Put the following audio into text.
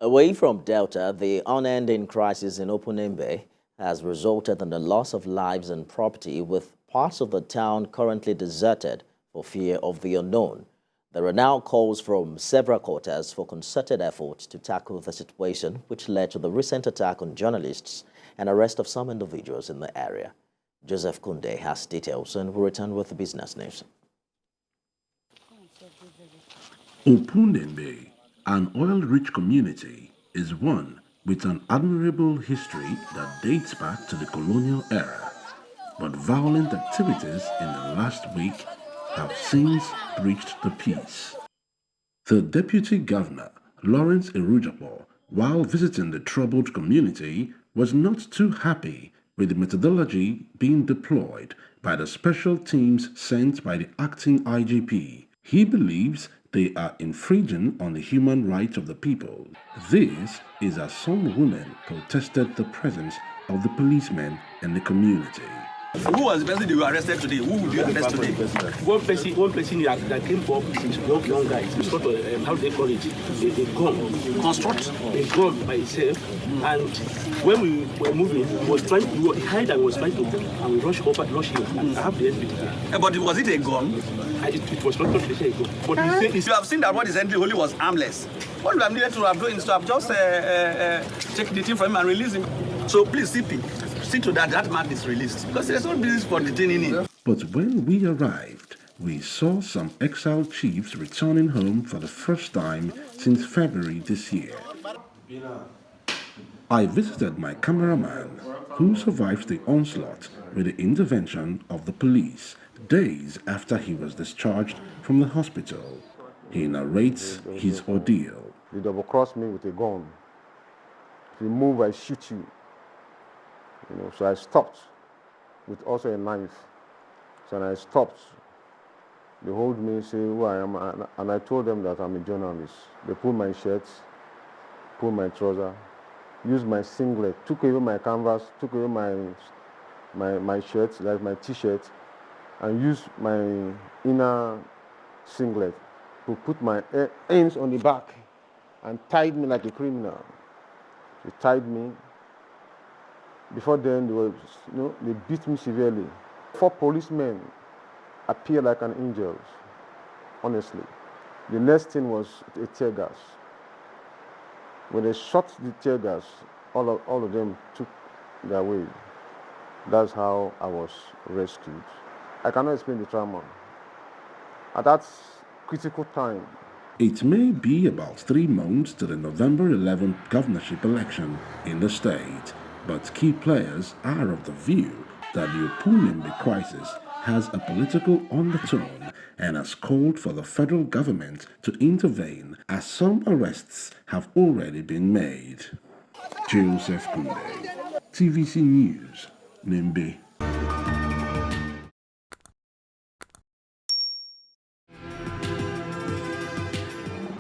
Away from Delta, the unending crisis in Opu-Nembe has resulted in the loss of lives and property, with parts of the town currently deserted for fear of the unknown. There are now calls from several quarters for concerted efforts to tackle the situation, which led to the recent attack on journalists and arrest of some individuals in the area. Joseph Kunde has details and will return with the business news. Opu-Nembe, an oil-rich community, is one with an admirable history that dates back to the colonial era. But violent activities in the last week have since breached the peace. The Deputy Governor, Lawrence Erujapo, while visiting the troubled community, was not too happy with the methodology being deployed by the special teams sent by the acting IGP. He believes they are infringing on the human rights of the people. This is as some women protested the presence of the policemen in the community. Who was the person you arrested today? Who would you arrest today? One person that came up since young guys. It's sort of, how do they call it? A gun. Construct? A gun by itself. And when we were moving, he was trying to hide and was trying to, and we rush him. And I have the SBT there. But was it a gun? It was not a gun. But you have seen that what is entry only was armless. What we have needed to have done is to have just taken the thing from him and release him. So please, CP, see to that man is released, because there's no business for detaining him. But when we arrived, we saw some exiled chiefs returning home for the first time since February this year. I visited my cameraman, who survived the onslaught with the intervention of the police days after he was discharged from the hospital. He narrates his ordeal. They double-crossed me with a gun. If you move, I shoot you. So I stopped with also a knife. So when I stopped, they hold me, say who I am, and I told them that I'm a journalist. They pulled my shirt, pulled my trouser, used my singlet, took away my canvas, took away my shirt, like my t-shirt, and used my inner singlet to put my hands on the back and tied me like a criminal. They tied me. Before then, they beat me severely. 4 policemen appeared like an angel, honestly. The next thing was a tear gas. When they shot the tear gas, all of them took their way. That's how I was rescued. I cannot explain the trauma. At that critical time, it may be about 3 months to the November 11th governorship election in the state, but key players are of the view that the Opu-Nembe crisis has a political undertone and has called for the federal government to intervene, as some arrests have already been made. Joseph Kunde, TVC News, Nembe.